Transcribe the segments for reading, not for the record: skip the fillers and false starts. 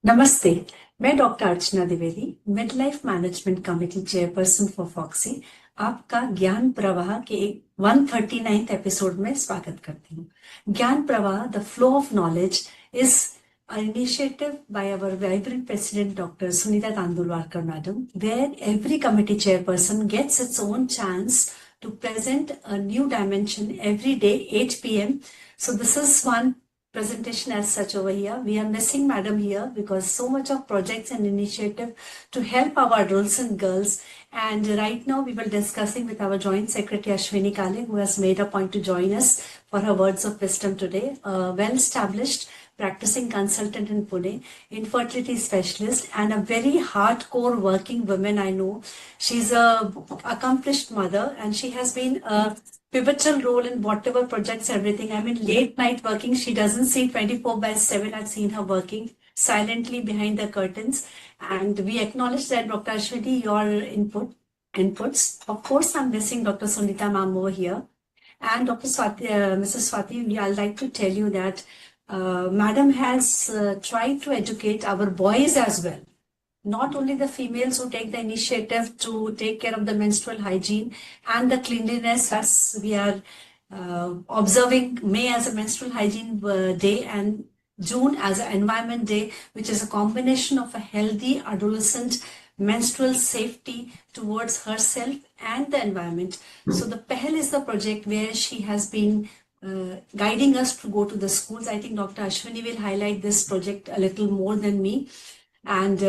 नमस्ते। मैं doctor Archana Dwivedi, midlife management committee chairperson for FOGSI, आपका ज्ञान प्रवाह के 139th एपिसोड में स्वागत करती हूँ। ज्ञान प्रवाह, the flow of knowledge, is an initiative by our vibrant president, Dr. Sunita Tandulwadkar madam, where every committee chairperson gets its own chance to present a new dimension every day, 8 p.m. So this is one presentation as such over here. We are missing madam here because so much of projects and initiative to help our adolescent girls. And right now we were discussing with our joint secretary Ashwini Kale, who has made a point to join us for her words of wisdom today. Well-established practicing consultant in Pune, infertility specialist, and a very hardcore working woman I know. She's a accomplished mother, and she has been a pivotal role in whatever projects, everything. I mean, late night working, she doesn't see 24/7. I've seen her working silently behind the curtains. And we acknowledge that, Dr. Ashwini, your inputs. Of course, I'm missing Dr. Sunita ma'am over here. And Dr. Swati, Mrs. Swati, I'd like to tell you that Madam has tried to educate our boys as well. Not only the females who take the initiative to take care of the menstrual hygiene and the cleanliness, as we are observing May as a menstrual hygiene day and June as an environment day, which is a combination of a healthy adolescent menstrual safety towards herself and the environment. So the PEHL is the project where she has been guiding us to go to the schools. I think Dr. Ashwini will highlight this project a little more than me. And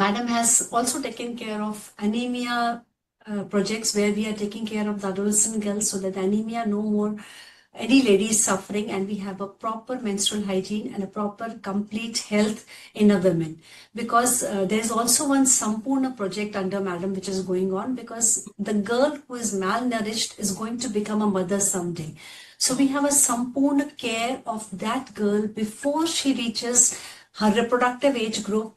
Madam has also taken care of anemia projects where we are taking care of the adolescent girls so that anemia no more any ladies suffering, and we have a proper menstrual hygiene and a proper complete health in a women. Because there's also one Sampurna project under Madam which is going on, because the girl who is malnourished is going to become a mother someday. So we have a Sampurna care of that girl before she reaches her reproductive age group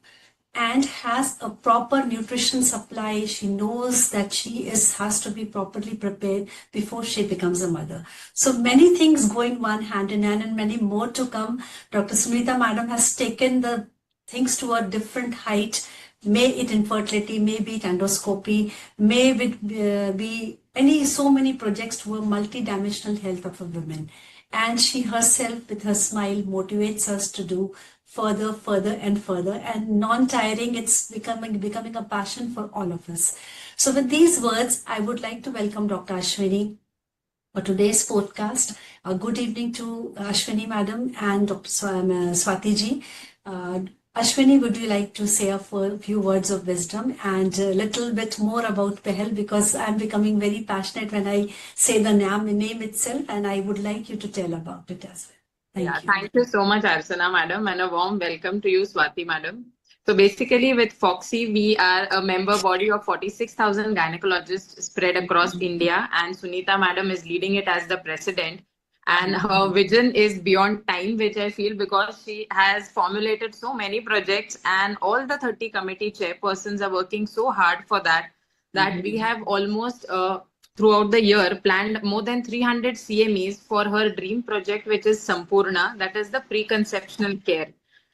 and has a proper nutrition supply. She knows that she has to be properly prepared before she becomes a mother. So many things going one hand in hand and many more to come. Dr. Sunita madam has taken the things to a different height. May it infertility, may be it endoscopy, may it be so many projects to a multi-dimensional health of a woman. And she herself with her smile motivates us to do further and further, and non-tiring. It's becoming a passion for all of us. So with these words, I would like to welcome Dr. Ashwini for today's podcast. Good evening to Ashwini madam and Dr. Swati ji. Ashwini, would you like to say a few words of wisdom and a little bit more about PEHL, because I'm becoming very passionate when I say the name itself, and I would like you to tell about it as well. Thank you so much, Archana madam, and a warm welcome to you, Swati madam. So basically with Fogsi, we are a member body of 46,000 gynecologists spread across India, and Sunita madam is leading it as the president. And her vision is beyond time, which I feel, because she has formulated so many projects and all the 30 committee chairpersons are working so hard for that we have almost throughout the year planned more than 300 CMEs for her dream project, which is Sampurna, that is the preconceptional care.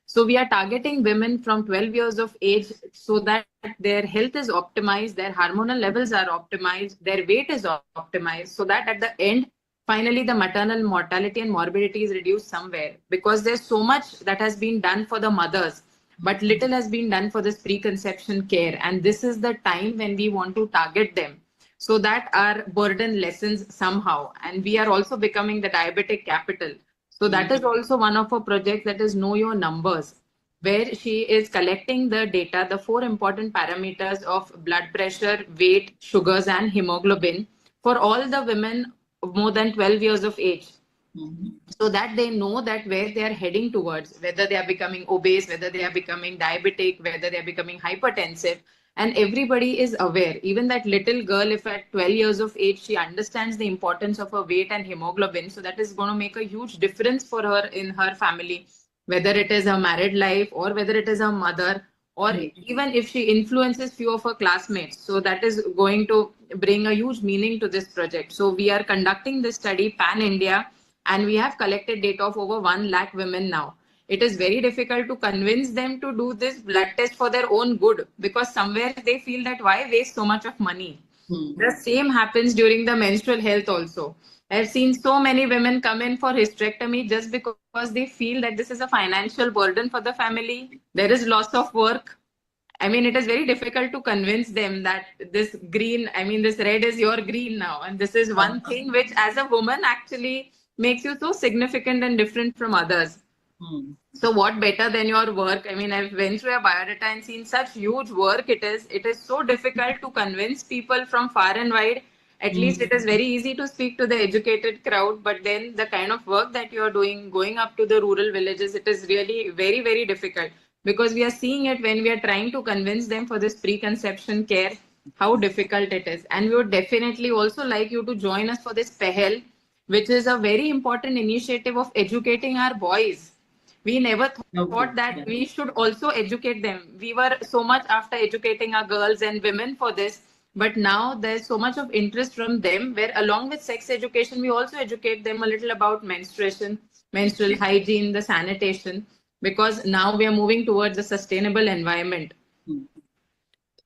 So we are targeting women from 12 years of age so that their health is optimized, their hormonal levels are optimized, their weight is optimized, so that at the end, finally, the maternal mortality and morbidity is reduced somewhere, because there's so much that has been done for the mothers, but little has been done for this preconception care. And this is the time when we want to target them so that our burden lessens somehow. And we are also becoming the diabetic capital. So that is also one of our projects, that is Know Your Numbers, where she is collecting the data, the 4 important parameters of blood pressure, weight, sugars, and hemoglobin for all the women more than 12 years of age, so that they know that where they are heading towards, whether they are becoming obese, whether they are becoming diabetic, whether they are becoming hypertensive, and everybody is aware. Even that little girl, if at 12 years of age, she understands the importance of her weight and hemoglobin, so that is going to make a huge difference for her in her family, whether it is her married life or whether it is her mother, or even if she influences few of her classmates. So that is going to bring a huge meaning to this project. So we are conducting this study pan-India, and we have collected data of over 1 lakh women now. it is very difficult to convince them to do this blood test for their own good, because somewhere they feel that why waste so much of money. The same happens during the menstrual health also. I've seen so many women come in for hysterectomy just because they feel that this is a financial burden for the family. There is loss of work. I mean, it is very difficult to convince them that this green, I mean, this red is your green now. And this is one thing which, as a woman, actually makes you so significant and different from others. So what better than your work? I mean, I've went through a biodata and seen such huge work it is. It is so difficult to convince people from far and wide. At least it is very easy to speak to the educated crowd, but then the kind of work that you're doing, going up to the rural villages, it is really very, very difficult, because we are seeing it when we are trying to convince them for this preconception care, how difficult it is. And we would definitely also like you to join us for this PEHEL, which is a very important initiative of educating our boys. We never thought that we should also educate them. We were so much after educating our girls and women for this, but now there's so much of interest from them, where along with sex education, we also educate them a little about menstruation, menstrual hygiene, the sanitation, because now we are moving towards a sustainable environment.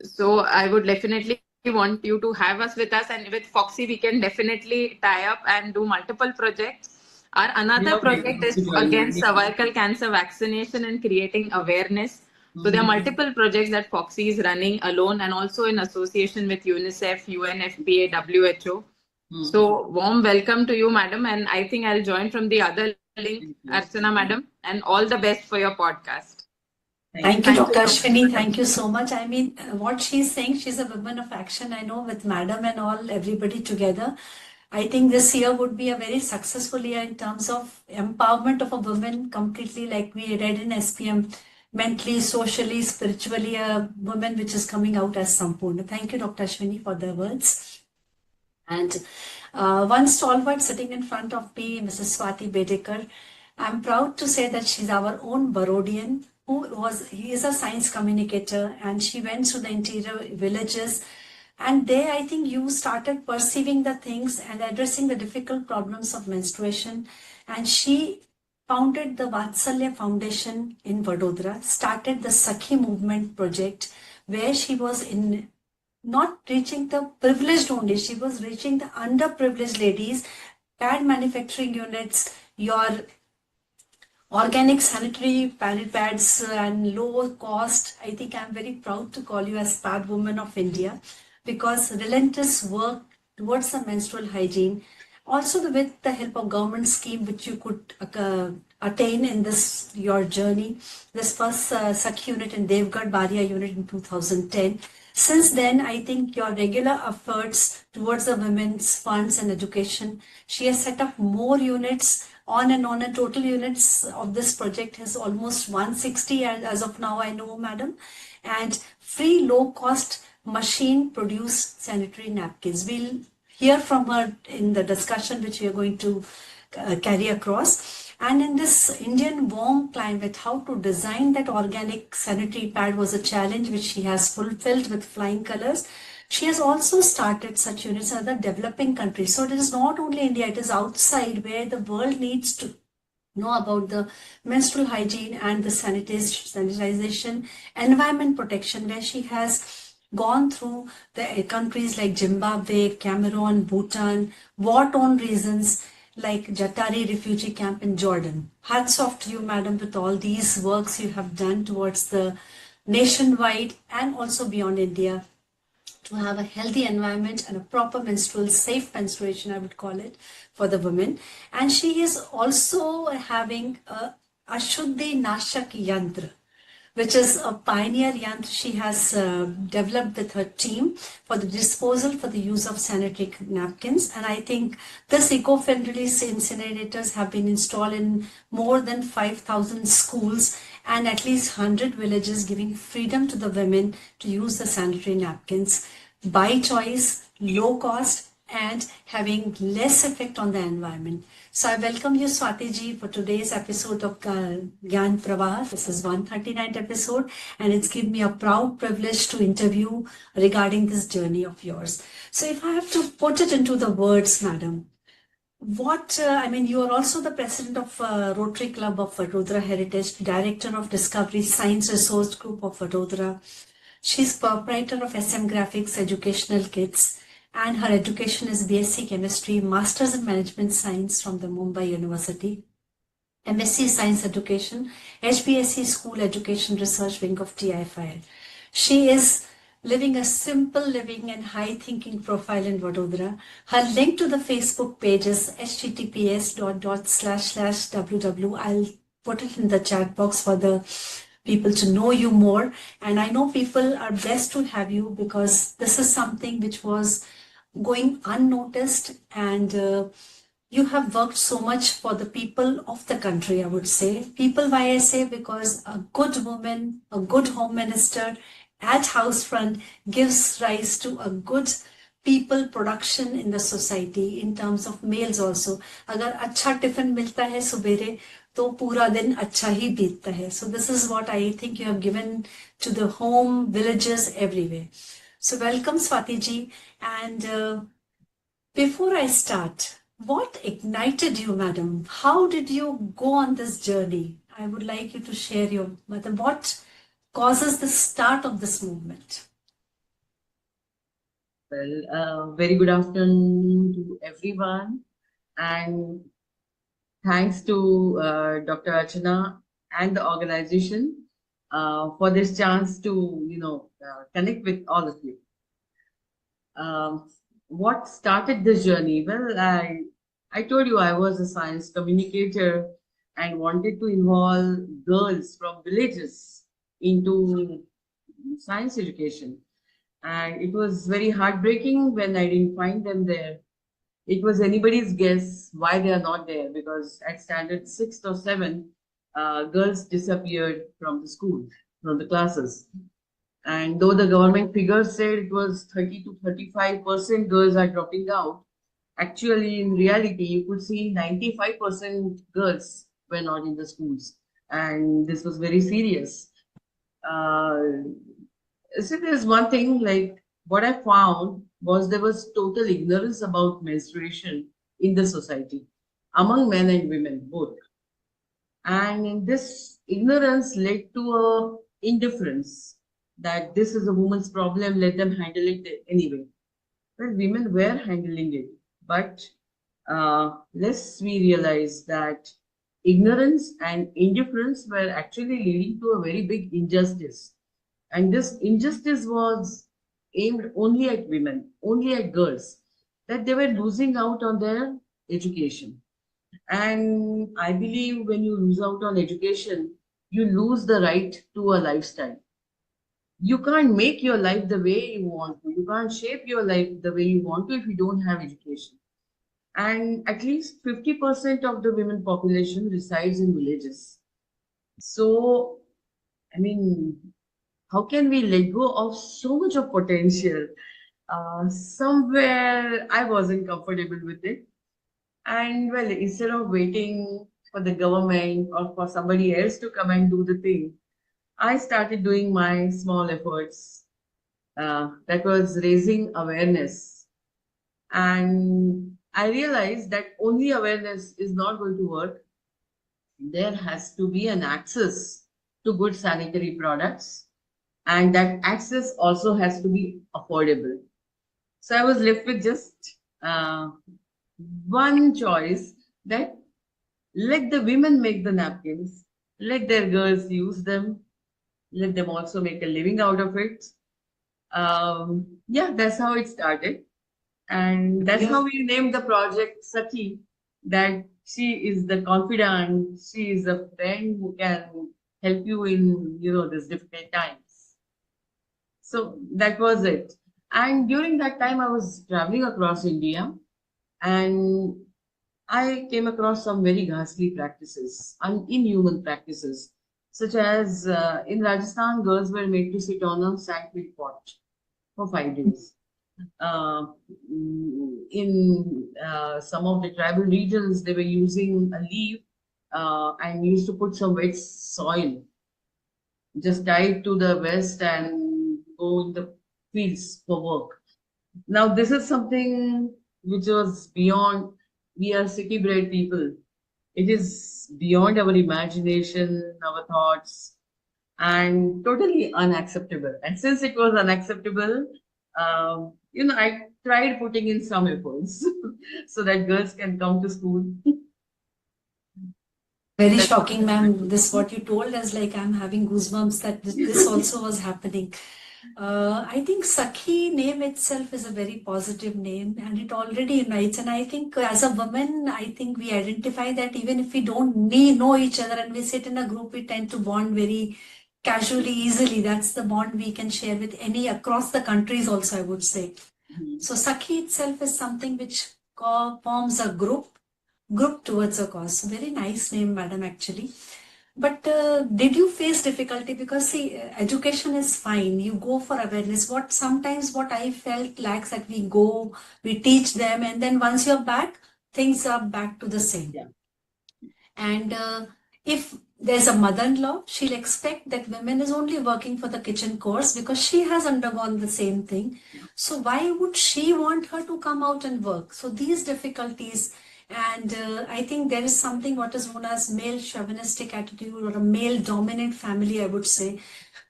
So I would definitely want you to have us with us, and with Fogsi we can definitely tie up and do multiple projects. Our another project is against cervical cancer vaccination and creating awareness. So there are multiple projects that Fogsi is running alone and also in association with UNICEF, UNFPA, WHO. So warm welcome to you, madam. And I think I'll join from the other link, Archana, madam, and all the best for your podcast. Thank you, Dr. Ashwini. Thank you so much. I mean, what she's saying, she's a woman of action. I know with madam and all, everybody together, I think this year would be a very successful year in terms of empowerment of a woman completely, like we read in SPM, mentally, socially, spiritually, a woman which is coming out as Sampurna. Thank you, Dr. Ashwini, for the words. And one stalwart sitting in front of me, Mrs. Swati Bedekar. I'm proud to say that she's our own Barodian, he is a science communicator, and she went to the interior villages. And there, I think you started perceiving the things and addressing the difficult problems of menstruation. And she founded the Vatsalya Foundation in Vadodara, started the Sakhi Movement project, where she was in not reaching the privileged only, she was reaching the underprivileged ladies, pad manufacturing units, your organic sanitary pads and low cost. I think I'm very proud to call you as Pad Woman of India, because relentless work towards the menstrual hygiene, also with the help of government scheme which you could attain in this your journey. This first Sakhi unit in Devgarh Baria unit in 2010. Since then, I think your regular efforts towards the women's funds and education, she has set up more units on and on, and total units of this project is almost 160 as of now, I know, madam. And free low cost machine produced sanitary napkins. We'll hear from her in the discussion which we are going to carry across. And in this Indian warm climate, how to design that organic sanitary pad was a challenge which she has fulfilled with flying colors. She has also started such units in other developing countries. So it is not only India, it is outside where the world needs to know about the menstrual hygiene and the sanitization, environment protection, where she has gone through the countries like Zimbabwe, Cameroon, Bhutan, war-torn regions like Jatari refugee camp in Jordan. Hats off to you, madam, with all these works you have done towards the nationwide and also beyond India, to have a healthy environment and a proper menstrual, safe menstruation, I would call it, for the women. And she is also having a Ashuddhi Nashak Yantra, which is a pioneer yantra she has developed with her team for the disposal for the use of sanitary napkins. And I think this eco-friendly incinerators have been installed in more than 5,000 schools and at least 100 villages, giving freedom to the women to use the sanitary napkins by choice, low cost, and having less effect on the environment. So I welcome you, Swati ji, for today's episode of Gyan Pravah. This is 139th episode, and it's given me a proud privilege to interview regarding this journey of yours. So if I have to put it into the words, madam, You are also the president of Rotary Club of Vadodara Heritage, director of Discovery Science Resource Group of Vadodara. She's proprietor of SM Graphics Educational Kits, and her education is BSc Chemistry, Masters in Management Science from the Mumbai University, MSc Science Education, HBSc School Education Research Wing of TIFIL. She is living a simple living and high thinking profile in Vadodara. Her link to the Facebook page is https://www. I'll put it in the chat box for the people to know you more. And I know people are blessed to have you because this is something which was going unnoticed, and you have worked so much for the people of the country, I would say. People, why I say, because a good woman, a good home minister at house front gives rise to a good people production in the society in terms of males also. अगर अच्छा tiffin मिलता है सुबेरे तो पूरा दिन अच्छा ही बीतता है. So this is what I think you have given to the home, villages, everywhere. So welcome Swati ji. And before I start, what ignited you, madam? How did you go on this journey? I would like you to share your, madam, what causes the start of this movement? Well, very good afternoon to everyone, and thanks to Dr. Archana and the organization for this chance to, connect with all of you. What started this journey? Well, I told you I was a science communicator and wanted to involve girls from villages into science education. And it was very heartbreaking when I didn't find them there. It was anybody's guess why they are not there, because at standard 6th or 7th, girls disappeared from the school, from the classes. And though the government figures said it was 30 to 35% girls are dropping out, actually in reality, you could see 95% girls were not in the schools. And this was very serious. So there's one thing, like what I found was there was total ignorance about menstruation in the society among men and women both. And this ignorance led to a indifference that this is a woman's problem, let them handle it anyway. Well, women were handling it, but less we realize that ignorance and indifference were actually leading to a very big injustice. And this injustice was aimed only at women, only at girls, that they were losing out on their education. And I believe when you lose out on education, you lose the right to a lifestyle. You can't make your life the way you want to. You can't shape your life the way you want to if you don't have education. And at least 50% of the women population resides in villages. So, how can we let go of so much of potential? Somewhere I wasn't comfortable with it. And well, instead of waiting for the government or for somebody else to come and do the thing, I started doing my small efforts. That was raising awareness. And I realized that only awareness is not going to work. There has to be an access to good sanitary products, and that access also has to be affordable. So I was left with just one choice, that let the women make the napkins, let their girls use them, let them also make a living out of it. Yeah, that's how it started. And that's how we named the project Sati, that she is the confidant, she is a friend who can help you in, these difficult times. So that was it. And during that time, I was traveling across India, and I came across some very ghastly practices, inhuman practices, such as in Rajasthan, girls were made to sit on a sandpit pot for 5 days. In some of the tribal regions, they were using a leaf and used to put some wet soil, just tied to the vest and go in the fields for work. Now, this is something which was beyond we are city bred people. It is beyond our imagination, our thoughts, and totally unacceptable. And since it was unacceptable, I tried putting in some efforts so that girls can come to school. Very shocking, ma'am. This what you told us, like I'm having goosebumps that this also was happening. I think Sakhi name itself is a very positive name and it already unites. And I think as a woman, I think we identify that even if we don't know each other and we sit in a group, we tend to bond very casually, easily. That's the bond we can share with any across the countries also, I would say. So Sakhi itself is something which forms a group towards a cause. Very nice name, madam, actually. But did you face difficulty? Because see, education is fine. You go for awareness. What I felt lacks that we go, we teach them, and then once you're back, things are back to the same. Yeah. And if there's a mother-in-law, she'll expect that women is only working for the kitchen course because she has undergone the same thing. So why would she want her to come out and work? So these difficulties, and I think there is something what is known as male chauvinistic attitude or a male dominant family, I would say.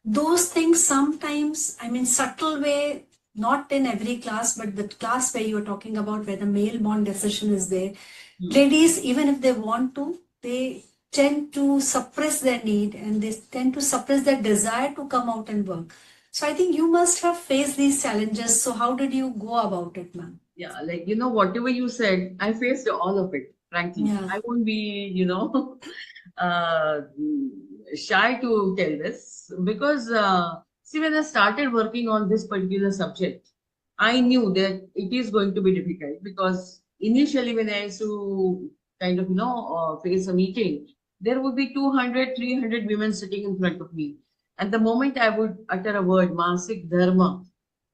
Those things sometimes, I mean, subtle way, not in every class, but the class where you're talking about where the male born decision is there. Ladies, even if they want to, they tend to suppress their need and they tend to suppress their desire to come out and work. So I think you must have faced these challenges. So how did you go about it, ma'am? Yeah, like, whatever you said, I faced all of it, frankly. Yeah. I won't be, uh, shy to tell this because, see, when I started working on this particular subject, I knew that it is going to be difficult because initially when I used to kind of, face a meeting, there would be 200, 300 women sitting in front of me. And the moment I would utter a word, Masik Dharma,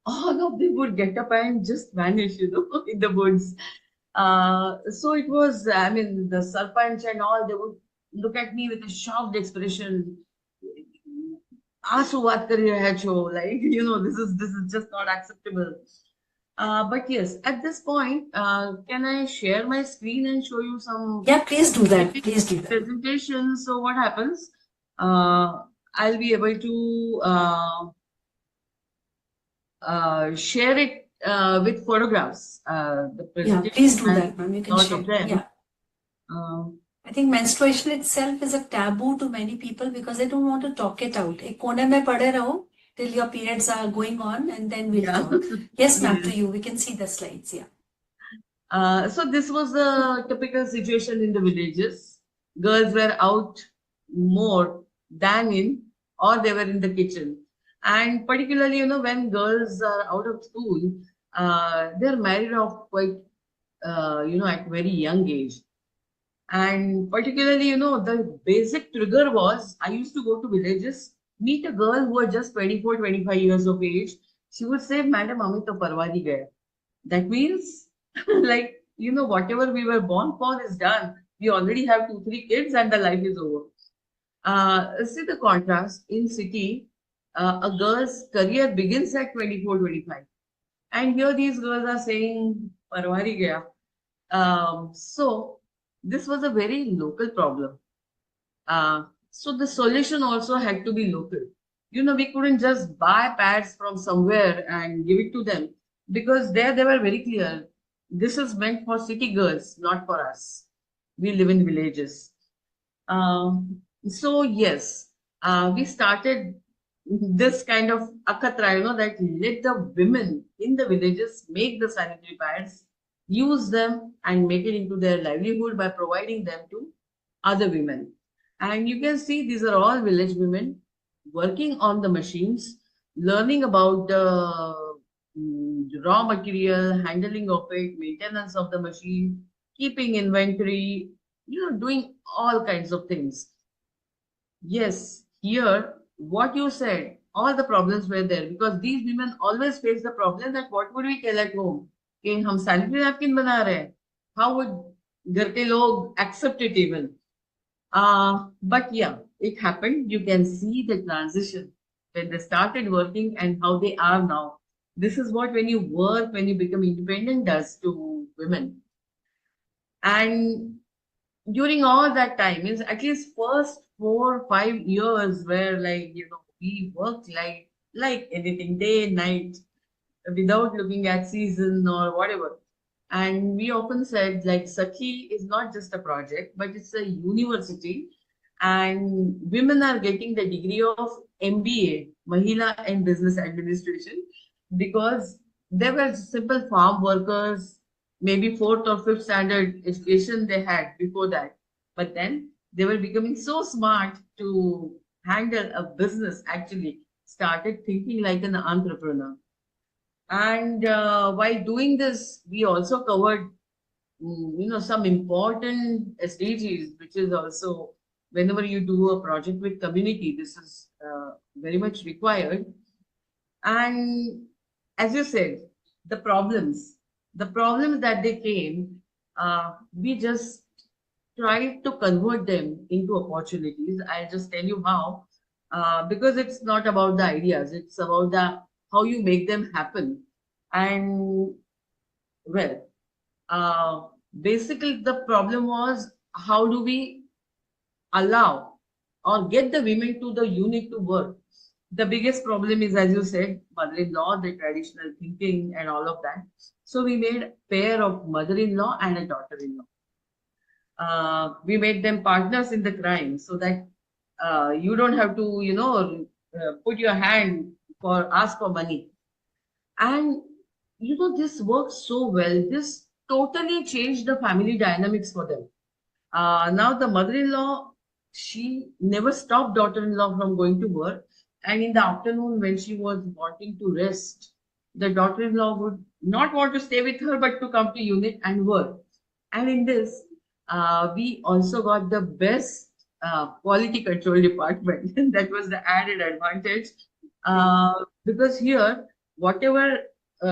all of them would get up and just vanish, in the woods. So it was, I mean, the sarpanch and all, they would look at me with a shocked expression. "Aasu baat kar rahe ho," like, this is just not acceptable. But yes, at this point, can I share my screen and show you some Yeah, please do that. Please do that. presentation? So what happens? I'll be able to share it with photographs. The Yeah, presentation please do has that, ma'am. You can lot share. of them. Yeah. I think menstruation itself is a taboo to many people because they don't want to talk it out. एक कोने में पड़े रहो till your periods are going on and then we'll Yeah. talk. Yes, ma'am, Yes. to you. We can see the slides. Yeah. So this was the typical situation in the villages. Girls were out more than in, or they were in the kitchen. And particularly, when girls are out of school, they're married off quite, at very young age. And particularly, the basic trigger was I used to go to villages, meet a girl who was just 24, 25 years of age. She would say, Madam, hame to parwa nahi gaya. That means, like, whatever we were born for is done. We already have 2, 3 kids and the life is over. See the contrast in city, a girl's career begins at 24, 25. And here these girls are saying, parwa nahi gaya. So this was a very local problem. So the solution also had to be local. We couldn't just buy pads from somewhere and give it to them because there they were very clear. This is meant for city girls, not for us. We live in villages. So yes, we started this kind of akatra, that let the women in the villages make the sanitary pads, use them and make it into their livelihood by providing them to other women. And you can see these are all village women working on the machines, learning about the raw material, handling of it, maintenance of the machine, keeping inventory, doing all kinds of things. Yes, here, what you said, all the problems were there because these women always face the problem that what would we tell at home? कि हम sanitary napkin बना रहे हैं. How would घर के लोग accept it even? But yeah, it happened. You can see the transition when they started working and how they are now. This is what when you work, when you become independent does to women. And during all that time, means at least first 4 or 5 years, where we worked like anything, day and night, without looking at season or whatever. And we often said like Sakhi is not just a project, but it's a university. And women are getting the degree of MBA, Mahila and Business Administration, because they were simple farm workers, maybe fourth or fifth standard education they had before that. But then they were becoming so smart to handle a business, actually started thinking like an entrepreneur. And while doing this, we also covered, some important SDGs, which is also whenever you do a project with community, this is very much required. And as you said, the problems that they came, we just tried to convert them into opportunities. I'll just tell you how, because it's not about the ideas, it's about the how you make them happen. And well, uh, basically the problem was how do we allow or get the women to the unit to work. The biggest problem is, as you said, mother-in-law, the traditional thinking and all of that. So we made a pair of mother-in-law and a daughter-in-law. We made them partners in the crime so that you don't have to, put your hand for ask for money. And this worked so well. This totally changed the family dynamics for them. Now the mother-in-law, she never stopped daughter-in-law from going to work. And in the afternoon, when she was wanting to rest, the daughter-in-law would not want to stay with her, but to come to unit and work. And in this, we also got the best quality control department. That was the added advantage. Because here, whatever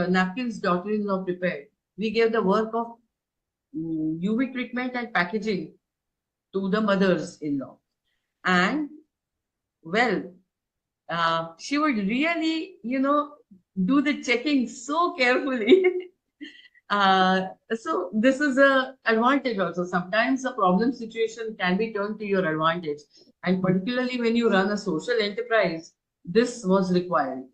napkins daughter-in-law prepared, we gave the work of UV treatment and packaging to the mothers-in-law. And well, she would really, do the checking so carefully. So this is a advantage also. Sometimes a problem situation can be turned to your advantage. And particularly when you run a social enterprise, this was required.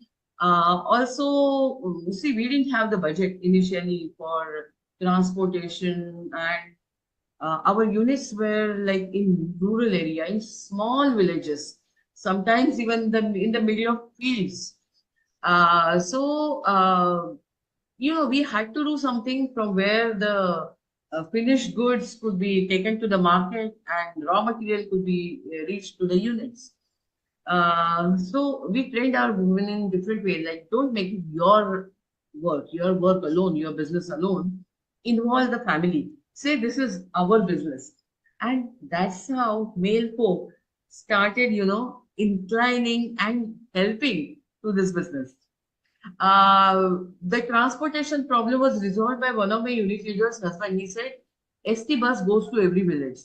Also, see, we didn't have the budget initially for transportation, and our units were like in rural area, in small villages, sometimes even in the middle of fields. We had to do something from where the finished goods could be taken to the market and raw material could be reached to the units. So we trained our women in different ways. Like, don't make it your work alone, your business alone. Involve the family. Say this is our business, and that's how male folk started, inclining and helping to this business. The transportation problem was resolved by one of my unit leaders' husband. He said, "ST bus goes to every village.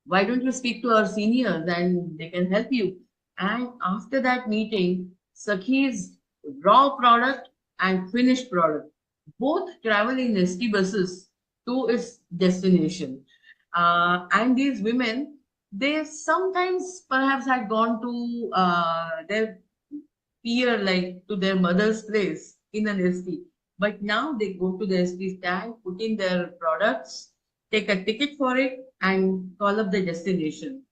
Why don't you speak to our seniors and they can help you?" And after that meeting, Sakhi's raw product and finished product both travel in ST buses to its destination. And these women, they sometimes perhaps had gone to their peer, like to their mother's place in an ST. But now they go to the ST stand, put in their products, take a ticket for it, and call up the destination.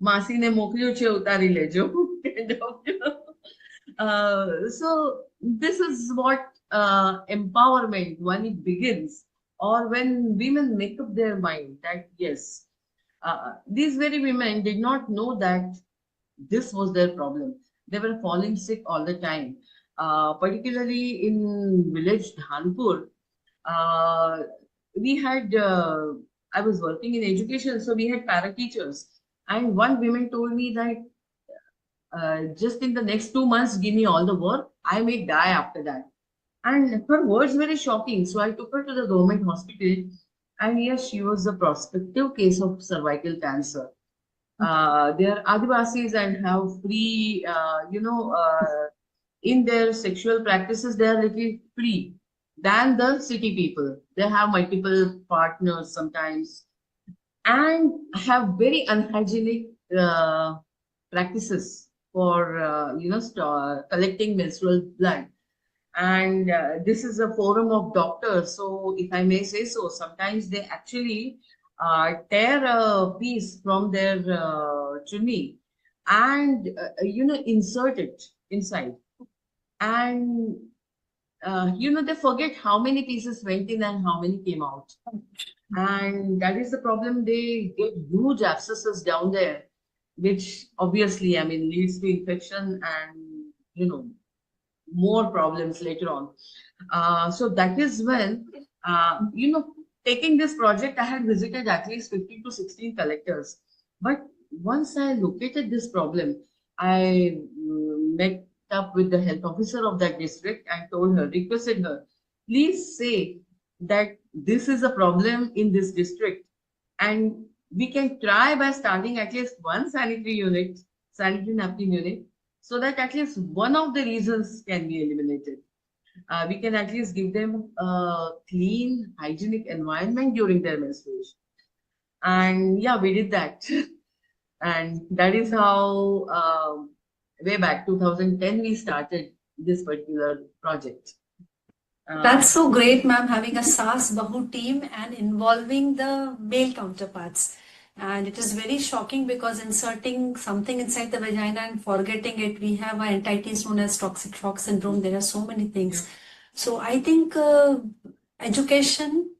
Masi ne moklyo che utari lejo. Kind of. So this is what empowerment, when it begins, or when women make up their mind that yes, these very women did not know that this was their problem. They were falling sick all the time, particularly in village Dhanpur. Uh, we had, I was working in education, so we had para teachers. And one woman told me that just in the next 2 months, give me all the work. I may die after that. And her words were very shocking. So I took her to the government hospital. And yes, she was a prospective case of cervical cancer. They are Adivasis and have free, in their sexual practices, they are little free. than the city people. They have multiple partners sometimes and have very unhygienic practices for collecting menstrual blood. And this is a forum of doctors, so if I may say so, sometimes they actually tear a piece from their chunni and insert it inside, and they forget how many pieces went in and how many came out. And that is the problem. They get huge abscesses down there, which obviously, I mean, leads to infection and, more problems later on. So that is when, taking this project, I had visited at least 15 to 16 collectors. But once I located this problem, I met up with the health officer of that district and told her, requested her, please say that this is a problem in this district, and we can try by starting at least one sanitary napkin unit, so that at least one of the reasons can be eliminated. We can at least give them a clean, hygienic environment during their menstruation. And yeah, we did that. And that is how, way back 2010, we started this particular project. That's so great, ma'am, having a SAS Bahu team and involving the male counterparts. And it is very shocking because inserting something inside the vagina and forgetting it, we have entities known as toxic shock syndrome. There are so many things. So I think education,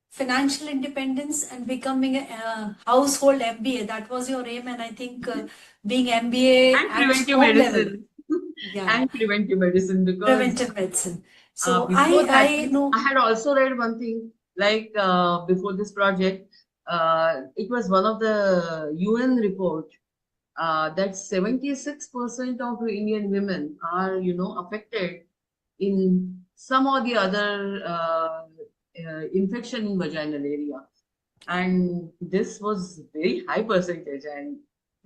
financial independence, and becoming a household MBA, that was your aim. And I think being MBA and at preventive home level. medicine. Yeah. And preventive medicine, because Preventive medicine. So before that, I know. I had also read one thing, like before this project, it was one of the UN report that 76% of Indian women are, affected in some or the other infection in vaginal area. And this was very high percentage, and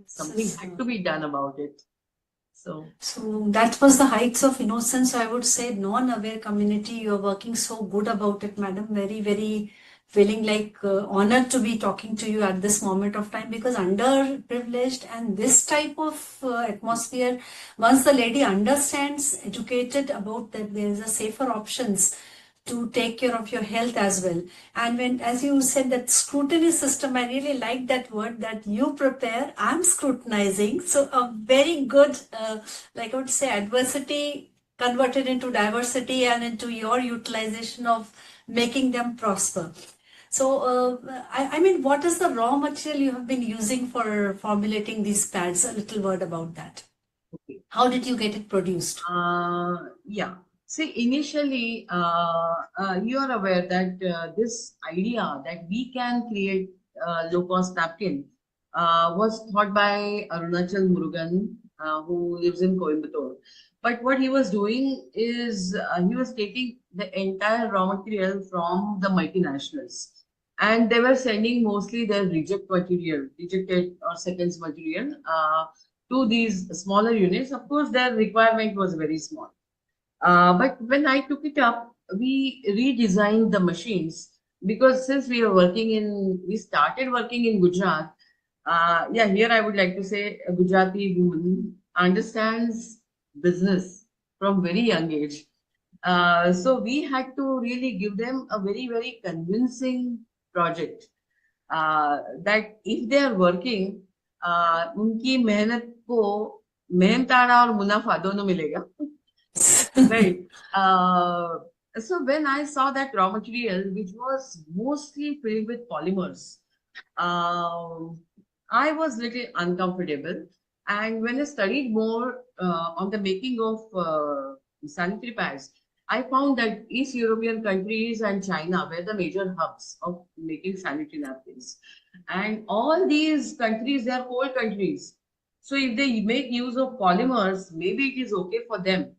something had to be done about it. So that was the heights of innocence. I would say non-aware community. You're working so good about it, madam. Very, very feeling like honored to be talking to you at this moment of time, because underprivileged and this type of atmosphere, once the lady understands, educated about that there is a safer options to take care of your health as well. And when, as you said, that scrutiny system, I really like that word, that you prepare, I'm scrutinizing. So a very good, like I would say, adversity converted into diversity and into your utilization of making them prosper. So, I mean, what is the raw material you have been using for formulating these pads? A little word about that. okay. How did you get it produced? Yeah. See, initially, you are aware that this idea that we can create low-cost napkin was thought by Arunachal Murugan, who lives in Coimbatore. But what he was doing is he was taking the entire raw material from the multinationals, and they were sending mostly their rejected or seconds material to these smaller units. Of course, their requirement was very small. But when I took it up, we redesigned the machines, because since we started working in Gujarat. Yeah, here I would like to say a Gujarati woman understands business from very young age. So we had to really give them a very, very convincing project that if they are working, उनकी मेहनत को मेहनताड़ा और मुनाफा दोनों मिलेगा. Right. So when I saw that raw material, which was mostly filled with polymers, I was little uncomfortable. And when I studied more on the making of sanitary pads, I found that East European countries and China were the major hubs of making sanitary napkins. And all these countries, they are cold countries. So if they make use of polymers, maybe it is okay for them.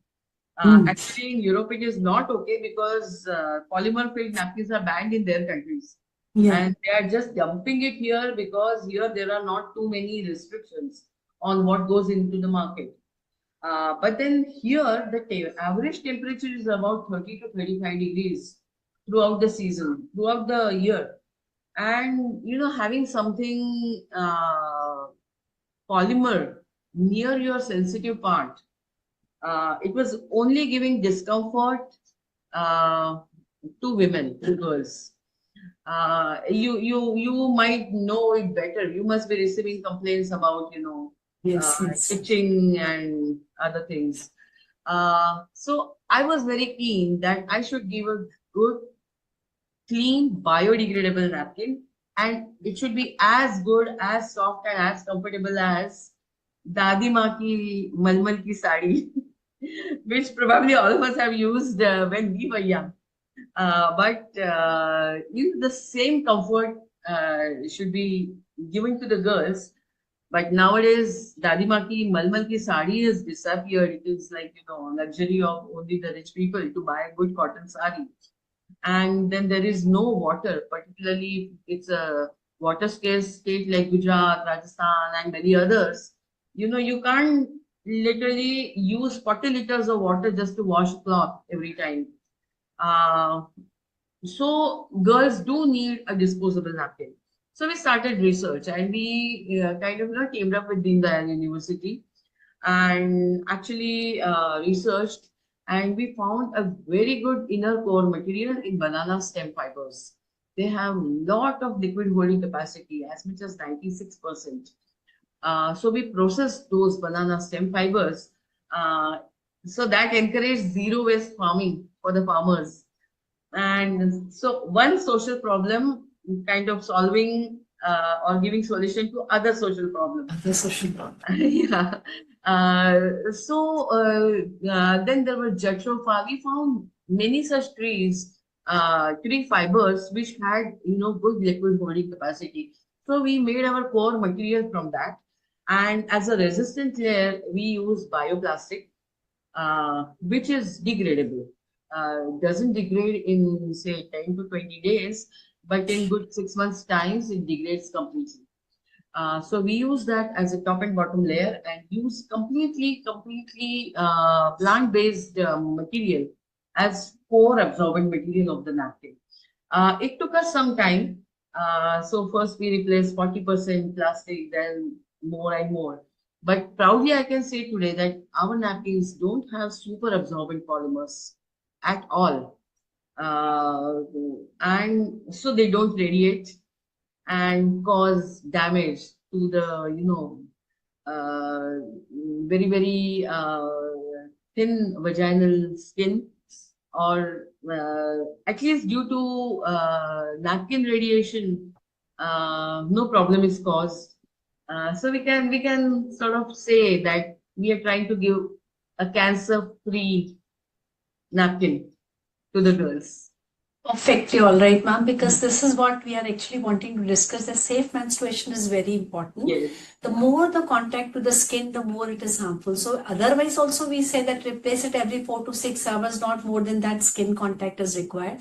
Actually, in Europe, it is not okay, because polymer-filled napkins are banned in their countries. Yeah. And they are just dumping it here because here there are not too many restrictions on what goes into the market. But then here, the average temperature is about 30 to 35 degrees throughout the season, throughout the year. And, having something polymer near your sensitive part, it was only giving discomfort uh, to women, to girls. You might know it better. You must be receiving complaints about Yes, yes. itching and other things. So I was very keen that I should give a good, clean, biodegradable napkin, and it should be as good, as soft, and as comfortable as Dadi Ma ki Malmal ki sari, which probably all of us have used when we were young. But the same comfort should be given to the girls. But nowadays, Dadi Ma ki Malmal ki sari has disappeared. It is like, luxury of only the rich people to buy a good cotton sari. And then there is no water, particularly it's a water scarce state like Gujarat, Rajasthan, and many others. You can't literally use 40 liters of water just to wash cloth every time. Uh, so girls do need a disposable napkin. So we started research, and we kind of teamed up with Deen Dayal University and actually researched, and we found a very good inner core material in banana stem fibers. They have lot of liquid holding capacity, as much as 96%. So we processed those banana stem fibers. Uh, so that encouraged zero waste farming for the farmers. And so one social problem kind of solving or giving solution to other social problems. The social problem. Yeah. Then there were Jatropha. We found many such trees, tree fibers, which had, good liquid holding capacity. So we made our core material from that. And as a resistant layer, we use bioplastic, which is degradable. Doesn't degrade in, say, 10 to 20 days, but in good 6 months' times, it degrades completely. So we use that as a top and bottom layer and use completely plant-based material as core absorbent material of the napkin. It took us some time. So first we replaced 40% plastic, then more and more. But proudly I can say today that our napkins don't have super absorbent polymers at all. And so they don't radiate and cause damage to the very thin vaginal skin, or at least due to napkin radiation, no problem is caused. So we can sort of say that we are trying to give a cancer-free napkin to the girls. Perfectly all right, ma'am, because this is what we are actually wanting to discuss. The safe menstruation is very important. Yes. The more the contact to the skin, the more it is harmful. So otherwise also we say that replace it every 4 to 6 hours, not more than that skin contact is required.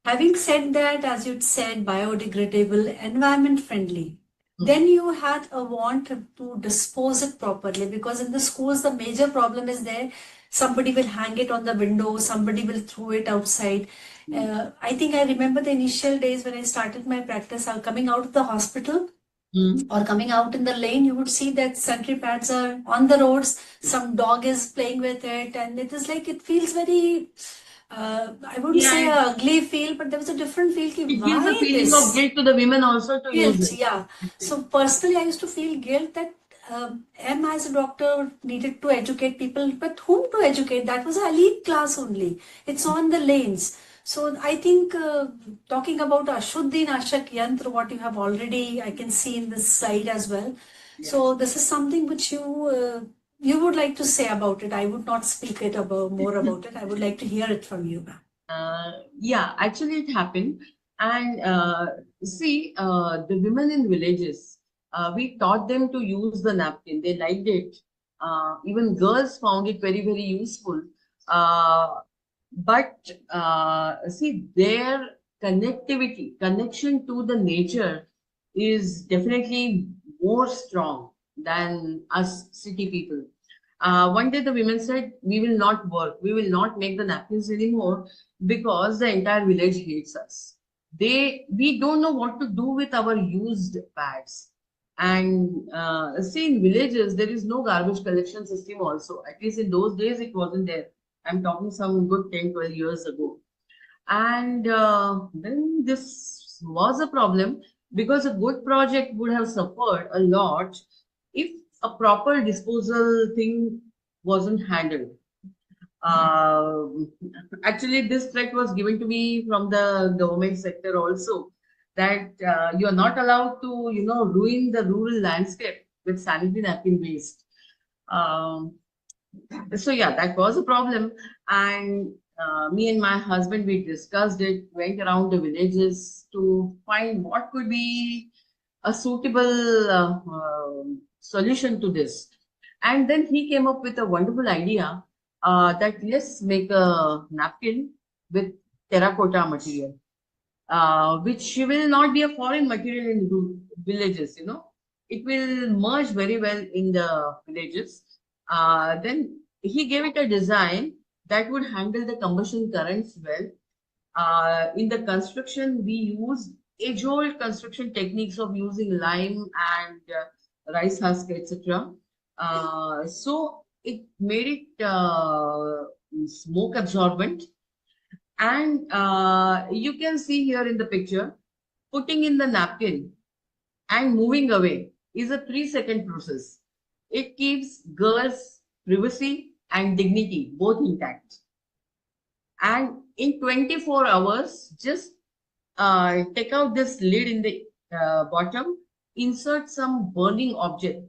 Having said that, as you said, biodegradable, environment friendly, then you had a want to dispose it properly, because in the schools the major problem is there. Somebody will hang it on the window, somebody will throw it outside. I think I remember the initial days when I started my practice, coming out of the hospital or coming out in the lane, you would see that sanitary pads are on the roads, some dog is playing with it, and it is like, it feels very, I wouldn't say Yeah, a ugly feel, but there was a different feel. it gives a Why feeling this? of guilt to the women also to use Guilt, it. yeah. So personally, I used to feel guilt that am I as a doctor needed to educate people, but whom to educate? That was an elite class only. It's on the lanes. So I think talking about Ashuddin Ashak Yantra, what you have already, I can see in this slide as well. Yeah. So this is something which you would like to say about it. I would not speak it about more about it. I would like to hear it from you, ma'am. Yeah, actually it happened. And the women in villages, we taught them to use the napkin. They liked it. Even girls found it very, very useful. But their connection to the nature is definitely more strong than us city people. One day the women said, we will not work, we will not make the napkins anymore because the entire village hates us. We don't know what to do with our used pads. And see, in villages, there is no garbage collection system also. At least in those days, it wasn't there. I'm talking some good 10, 12 years ago. And then this was a problem because a good project would have suffered a lot if a proper disposal thing wasn't handled. Uh, Actually, this threat was given to me from the government sector also, that you are not allowed to, ruin the rural landscape with sanitary napkin waste. Um, so yeah, that was a problem, and me and my husband, we discussed it, went around the villages to find what could be a suitable solution to this. And then he came up with a wonderful idea that let's make a napkin with terracotta material, which will not be a foreign material in villages, it will merge very well in the villages. Then he gave it a design that would handle the combustion currents well. In the construction, we use age-old construction techniques of using lime and rice husk, etc. So it made it smoke absorbent. And you can see here in the picture, putting in the napkin and moving away is a 3-second process. It keeps girls' privacy and dignity both intact. And in 24 hours, just take out this lid in the bottom, insert some burning object,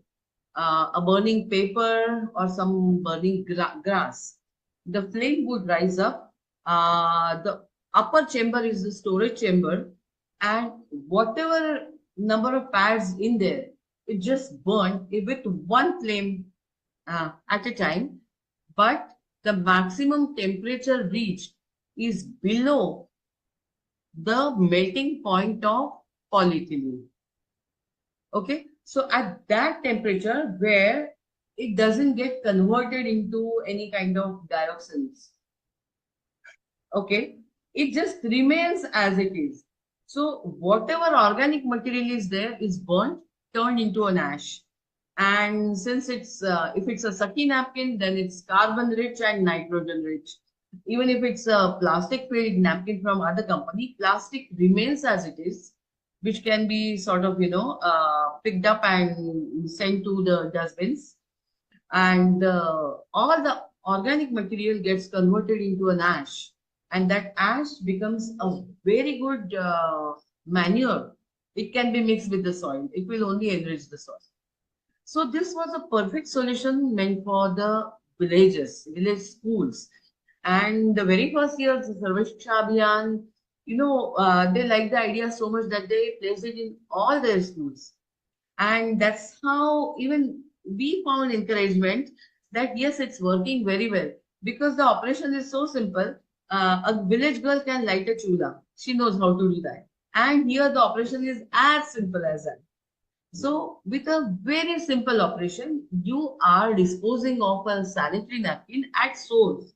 a burning paper or some burning grass. The flame would rise up. The upper chamber is the storage chamber, and whatever number of pads in there, it just burned with one flame at a time. But the maximum temperature reached is below the melting point of polyethylene. Okay, so at that temperature where it doesn't get converted into any kind of dioxins, okay, it just remains as it is. So whatever organic material is there is burnt, turned into an ash. And since it's if it's a sucky napkin, then it's carbon rich and nitrogen rich. Even if it's a plastic filled napkin from other company, plastic remains as it is, which can be sort of picked up and sent to the dustbins. And all the organic material gets converted into an ash, and that ash becomes a very good manure. It can be mixed with the soil. It will only enrich the soil. So this was a perfect solution meant for the village schools. And the very first year of the Sarva Shiksha Abhiyan, they liked the idea so much that they placed it in all their schools. And that's how even we found encouragement that yes, it's working very well, because the operation is so simple. A village girl can light a chula. She knows how to do that. And here the operation is as simple as that. So with a very simple operation, you are disposing of a sanitary napkin at source.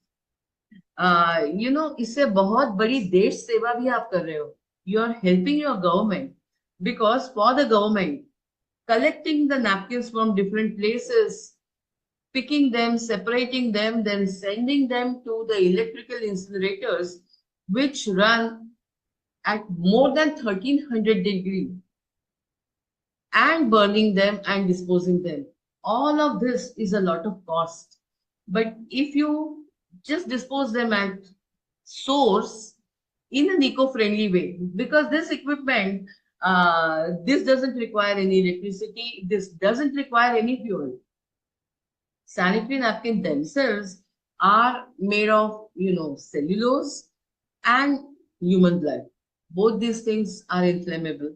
इससे बहुत बड़ी देश सेवा भी आप कर रहे हो. You are helping your government, because for the government, collecting the napkins from different places, picking them, separating them, then sending them to the electrical incinerators, which run at more than 1300 degrees, and burning them and disposing them. All of this is a lot of cost. But if you just dispose them at source in an eco-friendly way, because this equipment, this doesn't require any electricity, this doesn't require any fuel. Sanitary napkins themselves are made of, cellulose and human blood. Both these things are inflammable.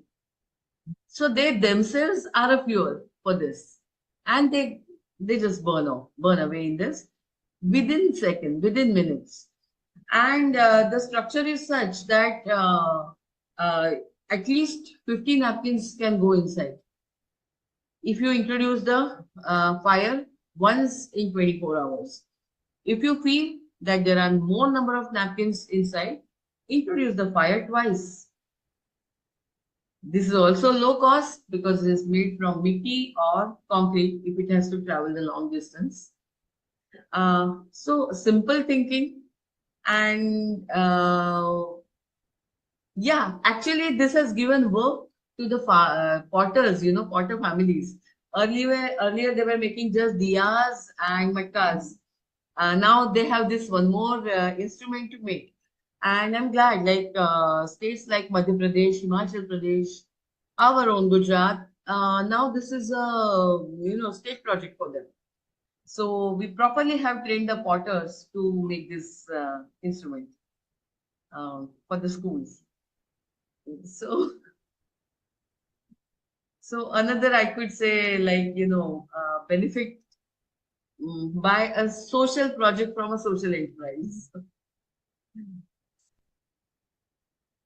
So they themselves are a fuel for this. And they just burn away in this within seconds, within minutes. And the structure is such that at least 50 napkins can go inside. If you introduce the fire, once in 24 hours. If you feel that there are more number of napkins inside, introduce the fire twice. This is also low cost because it is made from mitti or concrete if it has to travel the long distance. So simple thinking and yeah, actually this has given work to the potters, potter families. Earlier they were making just diyas and matkas. Now they have this one more instrument to make. And I'm glad, like states like Madhya Pradesh, Himachal Pradesh, our own Gujarat, now this is a state project for them. So we properly have trained the potters to make this instrument for the schools. So, so another I could say like benefit by a social project from a social enterprise.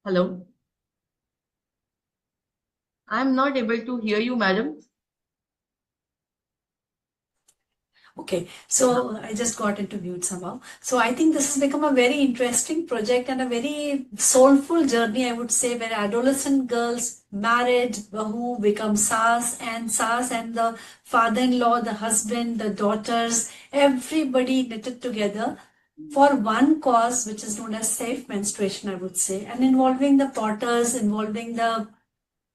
Hello, I'm not able to hear you, madam. Okay, so I just got into mute somehow. So I think this has become a very interesting project and a very soulful journey, I would say, where adolescent girls married who become sas and the father-in-law, the husband, the daughters, everybody knitted together for one cause, which is known as safe menstruation, I would say, and involving the potters, involving the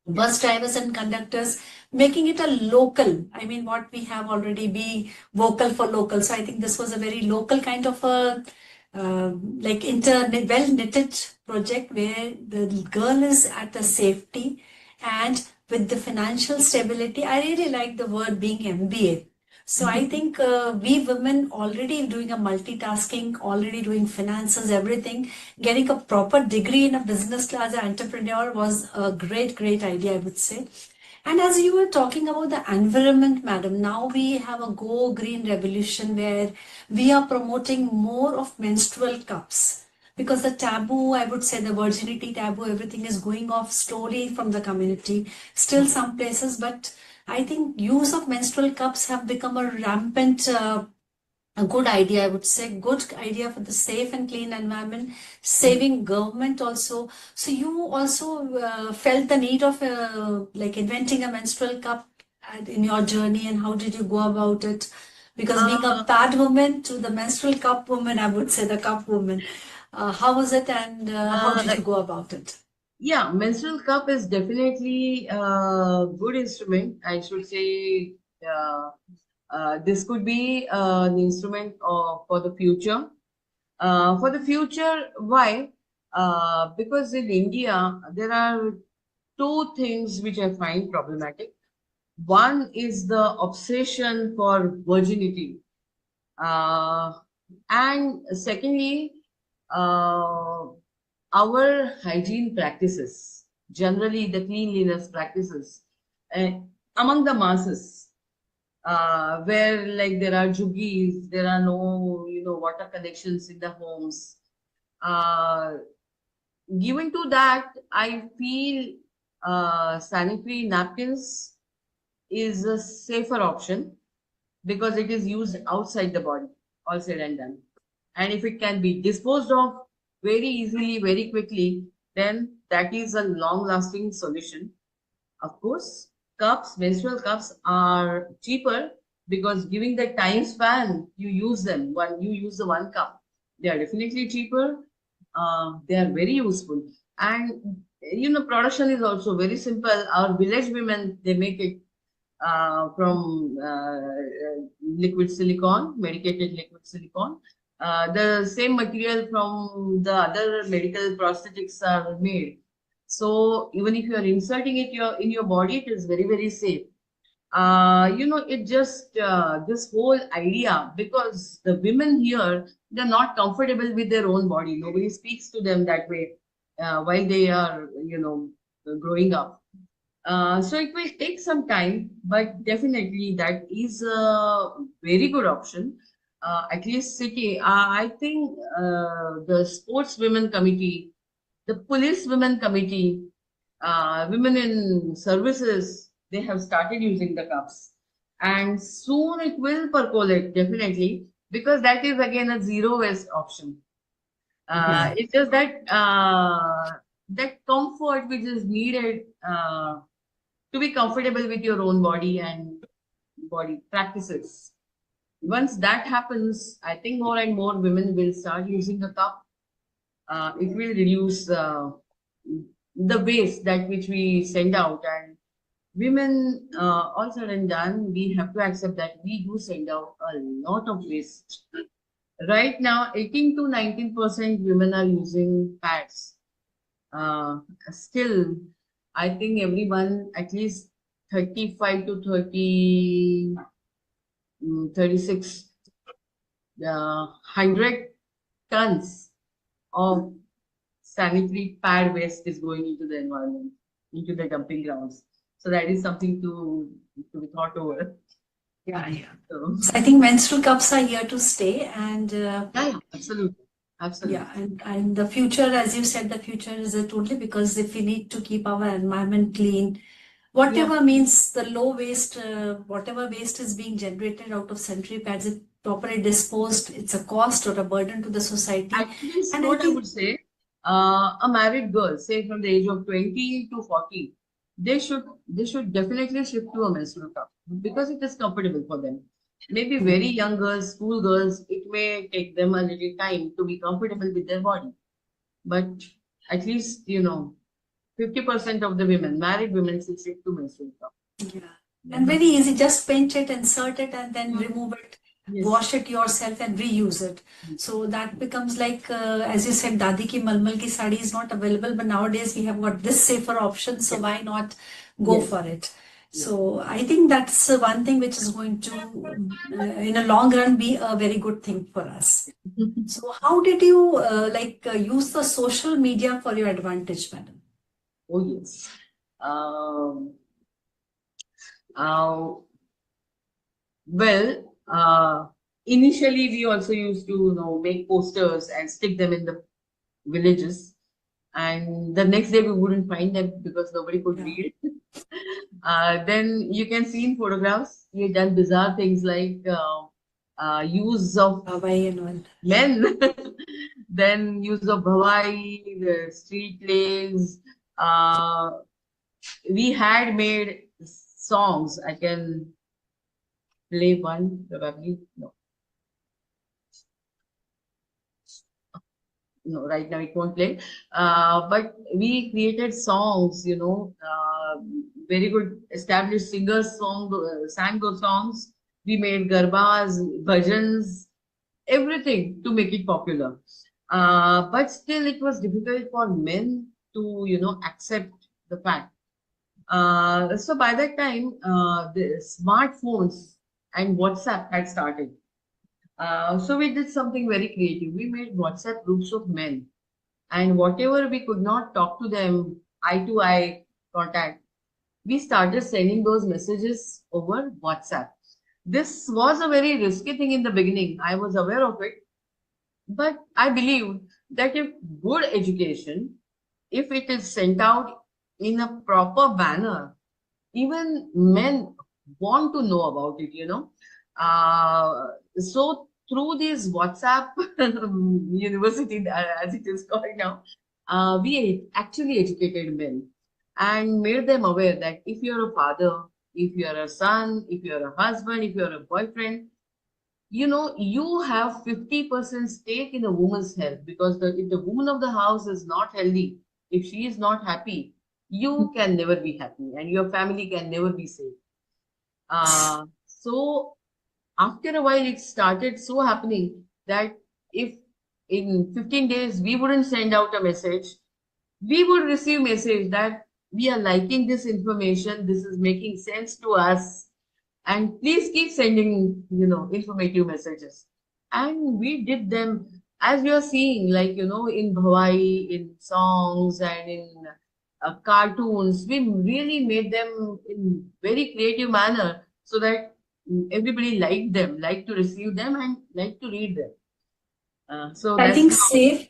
bus drivers and conductors, making it a local. I mean, what we have already, be vocal for local. So I think this was a very local kind of a like well knitted project where the girl is at the safety and with the financial stability. I really like the word being MBA. So I think we women already doing a multitasking, already doing finances, everything, getting a proper degree in a business class entrepreneur was a great, great idea, I would say. And as you were talking about the environment, madam, now we have a Go Green revolution where we are promoting more of menstrual cups. Because the taboo, I would say the virginity taboo, everything is going off slowly from the community. Still some places, but I think use of menstrual cups have become a rampant a good idea, I would say, good idea for the safe and clean environment, saving government also. So you also felt the need of like inventing a menstrual cup in your journey, and how did you go about it? Because being a pad woman to the menstrual cup woman, I would say the cup woman. How was it, and how did you go about it? Yeah, menstrual cup is definitely a good instrument. I should say this could be an instrument for the future. For the future, why? Because in India, there are two things which I find problematic. One is the obsession for virginity. And secondly, uh, our hygiene practices, generally the cleanliness practices uh, among the masses, where like there are juggies, there are no water connections in the homes. Uh, Given to that, I feel sanitary napkins is a safer option because it is used outside the body, all said and done. And if it can be disposed of very easily, very quickly, then that is a long-lasting solution. Of course, cups, menstrual cups are cheaper because giving the time span you use them, when you use the one cup, they are definitely cheaper. They are very useful. And production is also very simple. Our village women, they make it from liquid silicone, medicated liquid silicone. The same material from the other medical prosthetics are made. So even if you are inserting it in your body, it is very, very safe. It just this whole idea, because the women here, they're not comfortable with their own body. Nobody speaks to them that way while they are, growing up. So it will take some time, but definitely that is a very good option. At least city, I think the sports women committee, the police women committee, women in services, they have started using the cups. and soon it will percolate definitely, because that is again a zero waste option. It's just that that comfort which is needed to be comfortable with your own body and body practices. Once that happens, I think more and more women will start using the cup. It will reduce the waste that which we send out, and women, all said and done, we have to accept that we do send out a lot of waste. Right now, 18 to 19% women are using pads. Still, I think everyone, at least 35 to 36, 100 tons of sanitary pad waste is going into the environment, into the dumping grounds. So that is something to be thought over. Yeah. So, So I think menstrual cups are here to stay, and yeah, absolutely. Absolutely. yeah, and the future, as you said, the future is totally, because if we need to keep our environment clean, whatever means the low waste, whatever waste is being generated out of sanitary pads, if properly disposed, it's a cost or a burden to the society. At least And I what I think, would say, a married girl, say from the age of 20 to 40, they should definitely shift to a menstrual cup because it is comfortable for them. Maybe very young girls, school girls, it may take them a little time to be comfortable with their body. But at least, 50% of the women, married women, should shift to menstrual cup. yeah, and very easy, just pinch it, insert it, and then remove it, Yes. wash it yourself, and reuse it. So that becomes like, as you said, Dadi ki malmal ki sari is not available, but nowadays we have got this safer option, so why not go Yes. for it? So I think that's one thing which is going to, in a long run, be a very good thing for us. So how did you use the social media for your advantage, madam? Oh, yes. Uh, well, initially we also used to, make posters and stick them in the villages, and the next day we wouldn't find them because nobody could read. Then you can see in photographs we had done bizarre things like use of Bhavai and all. men, then use of bhavai, the street plays. We had made songs. I can play one probably. No, right now it won't play. But we created songs, very good established singers sang those songs. We made garbas, bhajans, everything to make it popular. But still, it was difficult for men to, accept the fact. So by that time, the smartphones and WhatsApp had started. So we did something very creative. We made WhatsApp groups of men, and whatever we could not talk to them eye to eye contact, we started sending those messages over WhatsApp. This was a very risky thing in the beginning. I was aware of it, but I believe that if good education, if it is sent out in a proper manner, even men want to know about it. So through this WhatsApp university, as it is called now, we actually educated men and made them aware that if you're a father, if you're a son, if you're a husband, if you're a boyfriend, you have 50% stake in a woman's health, because if the woman of the house is not healthy, if she is not happy, you can never be happy and your family can never be safe. So after a while, it started so happening that if in 15 days we wouldn't send out a message, we would receive message that we are liking this information, this is making sense to us, and please keep sending, informative messages. And we did them, as you are seeing, like, in Hawaii, in songs and in cartoons. We really made them in very creative manner so that everybody liked them, liked to receive them, and liked to read them. So I that's think how. safe,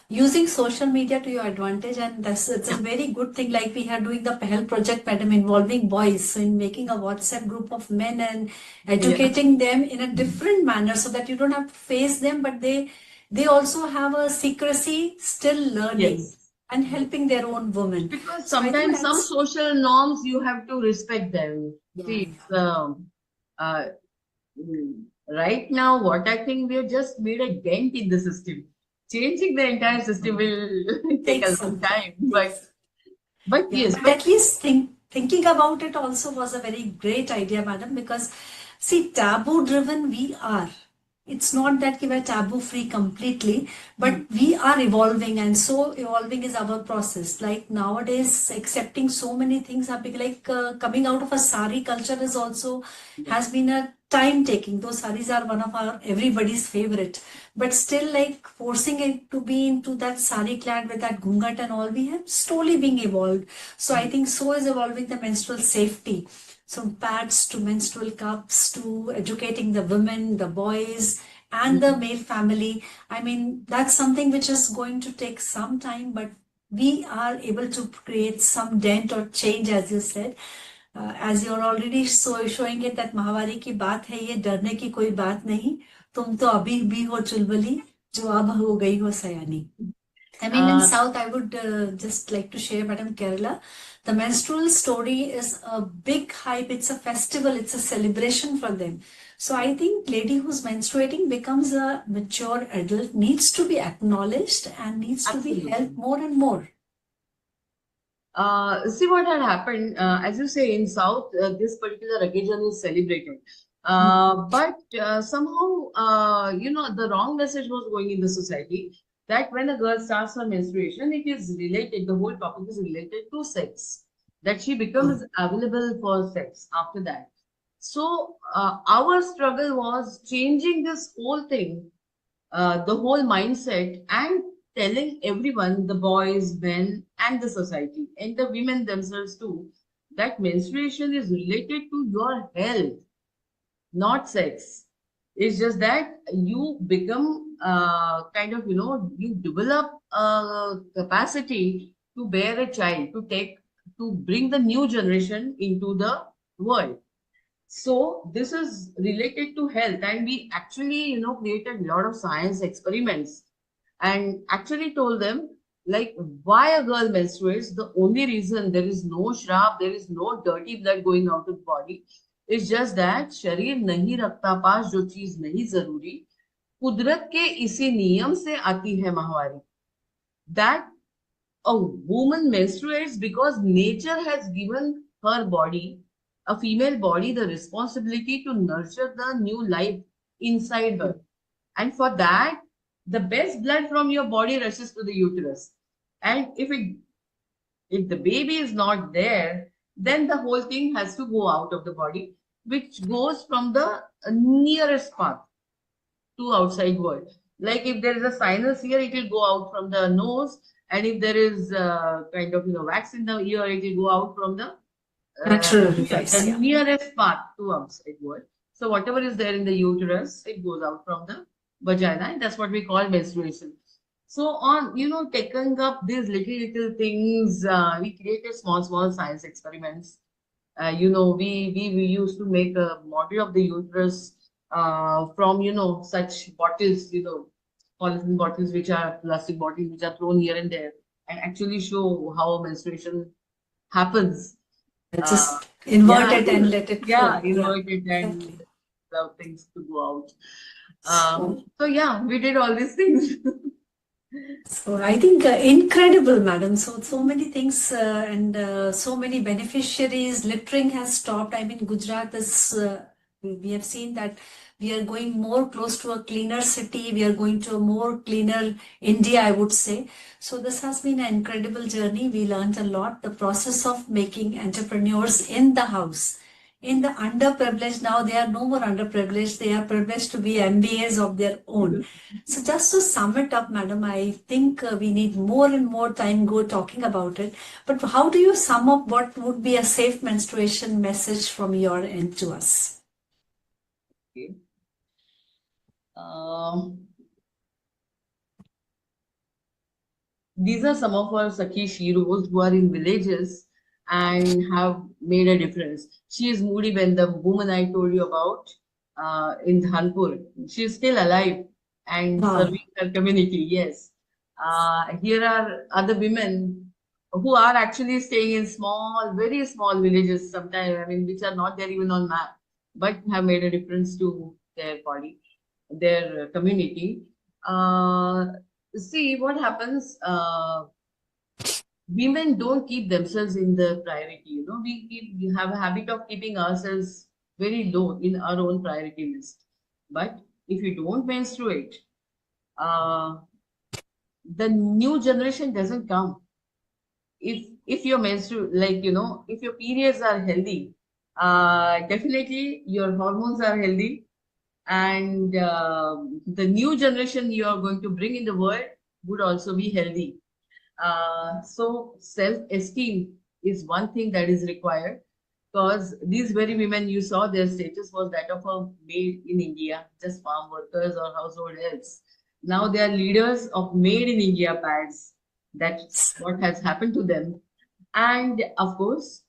using social media to your advantage, and that's it's a very good thing. Like we are doing the Pehel project, madam, involving boys, so in making a WhatsApp group of men and Yeah. educating them in a different manner, so that you don't have to face them, but they also have a secrecy, still learning Yes. and Yes. helping their own women. Because So I think sometimes some that's social norms you have to respect them. yeah, See, it's, uh, right now, what I think we have just made a dent in the system. Changing the entire system will take a takes long some time, takes. but Yeah, yes, but but at least thinking about it also was a very great idea, madam, because see, taboo driven we are. It's not that we are taboo free completely, but we are evolving, and so evolving is our process. Like nowadays, accepting so many things are big, like coming out of a sari culture is also has been a time taking. Those saris are one of our everybody's favorite, but still like forcing it to be into that sari clad with that gungat and all, we have slowly being evolved. So I think so is evolving the menstrual safety. So pads to menstrual cups to educating the women, the boys, and the male family. I mean, that's something which is going to take some time, but we are able to create some dent or change, as you said. As you're already showing it that महावारी की बात है, ये डरने की कोई बात नहीं, तुम तो अभी भी हो चुलबुली, जो अब हो गई हो सयानी. I mean, in uh, South, I would just like to share, Madam Kerala, the menstrual story is a big hype. It's a festival. It's a celebration for them. So I think lady who's menstruating becomes a mature adult, needs to be acknowledged and needs to be absolutely. helped more and more. See what had happened, as you say, in South, this particular occasion is celebrated. Hmm. But somehow, the wrong message was going in the society that when a girl starts her menstruation, it is related, the whole topic is related to sex, that she becomes available for sex after that. So, our struggle was changing this whole thing, the whole mindset, and telling everyone, the boys, men, and the society, and the women themselves too, that menstruation is related to your health, not sex. It's just that you become you develop a capacity to bear a child, to bring the new generation into the world. So this is related to health, and we actually, created a lot of science experiments and actually told them like why a girl menstruates. The only reason there is no shrap, there is no dirty blood going out of the body. It's just that शरीर नहीं रखता पास जो चीज नहीं जरूरी, कुदरत के इसी नियम से आती है माहवारी. That a woman menstruates because nature has given her body, a female body, the responsibility to nurture the new life inside her. And for that, the best blood from your body rushes to the uterus. And if the baby is not there, then the whole thing has to go out of the body, which goes from the nearest path to outside world. Like if there is a sinus here, it will go out from the nose, and if there is wax in the ear, it will go out from Natural the device, yeah. nearest path to outside world. So whatever is there in the uterus, it goes out from the vagina, and that's what we call menstruation. So on, taking up these little things, we created small science experiments. We used to make a model of the uterus from such bottles, polythene bottles, which are plastic bottles, which are thrown here and there, and actually show how menstruation happens. Uh, Just invert yeah, it and let it yeah, flow. Yeah, invert it and exactly. allow things to go out. So So yeah, we did all these things. So I think incredible, madam. So many things and so many beneficiaries. Littering has stopped. I mean, Gujarat is. We have seen that we are going more close to a cleaner city. We are going to a more cleaner India, I would say. So this has been an incredible journey. We learned a lot. The process of making entrepreneurs in the house. In the underprivileged, now they are no more underprivileged. They are privileged to be MBAs of their own. So just to sum it up, madam, I think we need more and more time go talking about it. But how do you sum up what would be a safe menstruation message from your end to us? Okay. Um, these are some of our Sakhi Shiros who are in villages and have made a difference. She is Moody Ben, the woman I told you about in Dhanpur. She is still alive and Wow. serving her community. Yes. Here are other women who are actually staying in small, very small villages sometimes, I mean, which are not there even on map, but have made a difference to their body, their community. Uh, See what happens. Women don't keep themselves in the priority. You know, we have a habit of keeping ourselves very low in our own priority list. But if you don't menstruate, uh, the new generation doesn't come. If your menstru like you know, if your periods are healthy, definitely your hormones are healthy, and the new generation you are going to bring in the world would also be healthy. So self-esteem is one thing that is required, because these very women you saw, their status was that of a maid in India, just farm workers or household helps. Now they are leaders of Made in India pads. That's what has happened to them. And of course,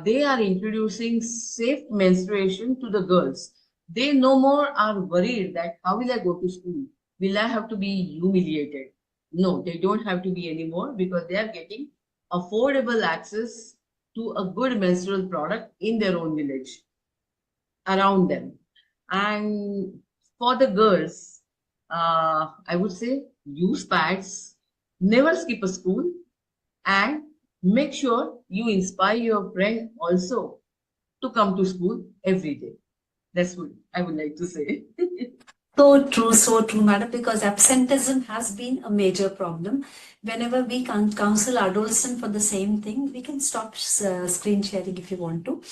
they are introducing safe menstruation to the girls. They no more are worried that how will I go to school? Will I have to be humiliated? No, they don't have to be anymore, because they are getting affordable access to a good menstrual product in their own village around them. And for the girls, I would say use pads, never skip a school, and make sure you inspire your friend also to come to school every day. That's what I would like to say. So true, madam, because absenteeism has been a major problem. Whenever we counsel adolescents for the same thing, we can stop screen sharing if you want to.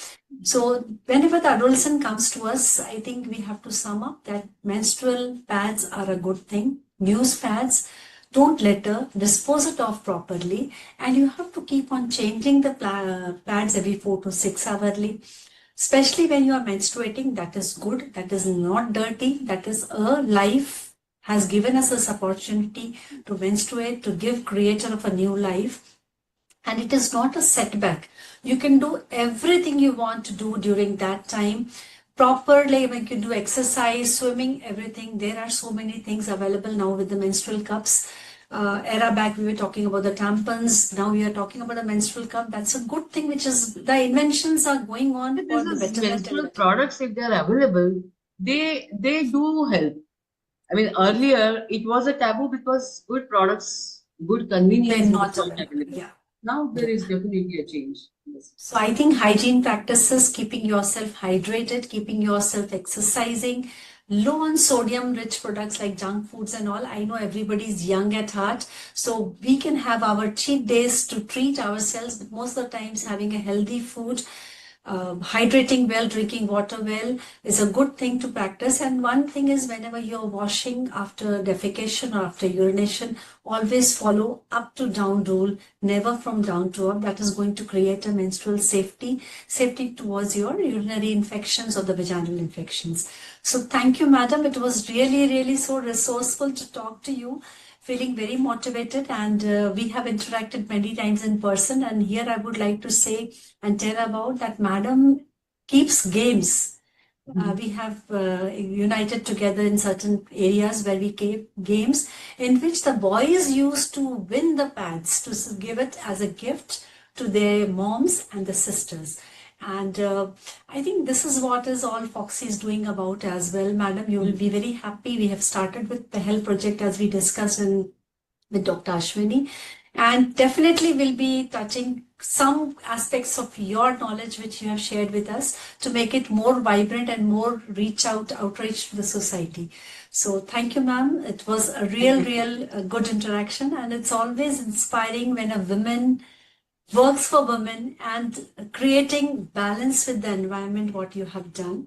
So whenever the adolescent comes to us, I think we have to sum up that menstrual pads are a good thing. Use pads, don't litter, dispose it off properly, and you have to keep on changing the pads every 4 to 6 hourly. Especially when you are menstruating, that is good, that is not dirty, that is a life has given us this opportunity to menstruate, to give creator of a new life. And it is not a setback. You can do everything you want to do during that time properly. When you can do exercise, swimming, everything. There are so many things available now with the menstrual cups. Era back we were talking about the tampons. Now we are talking about a menstrual cup. That's a good thing, which is the inventions are going on for This the is betterment and menstrual betterment. products, if they are available, they do help. I mean, earlier it was a taboo because good products, good They're convenience was not not available. available. Yeah. Now there Yeah. is definitely a change. Yes. So I think hygiene practices, keeping yourself hydrated, keeping yourself exercising, low on sodium rich products like junk foods and all. I know everybody's young at heart, so we can have our cheat days to treat ourselves, but most of the times having a healthy food, hydrating well, drinking water well is a good thing to practice. And one thing is, whenever you're washing after defecation or after urination, always follow up to down rule, never from down to up. That is going to create a menstrual safety towards your urinary infections or the vaginal infections. So thank you, madam. It was really, really so resourceful to talk to you. Feeling very motivated, and we have interacted many times in person. And here I would like to say and tell about that madam keeps games. We have united together in certain areas where we keep games in which the boys used to win the pads to give it as a gift to their moms and the sisters. And I think this is what is all Foxy is doing about as well, madam. You will be very happy. We have started with the health project as we discussed with Dr. Ashwini, and definitely will be touching some aspects of your knowledge which you have shared with us to make it more vibrant and more outreach to the society. So thank you, ma'am. It was a real good interaction, and it's always inspiring when a woman works for women and creating balance with the environment, what you have done.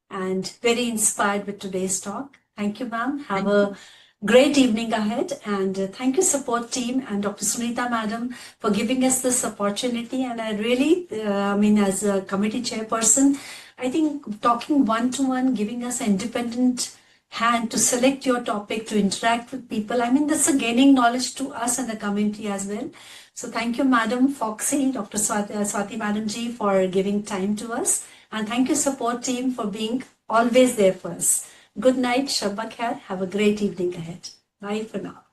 And very inspired with today's talk. Thank you, ma'am. Have a great evening ahead. And thank you, support team and Dr. Sunita, madam, for giving us this opportunity. And I really, as a committee chairperson, I think talking one-to-one, giving us independent hand to select your topic, to interact with people. I mean, that's a gaining knowledge to us and the community as well. So thank you, Madam Fogsi, Dr. Swati Madam Ji, for giving time to us. And thank you, support team, for being always there for us. Good night, Shabba Khair. Have a great evening ahead. Bye for now.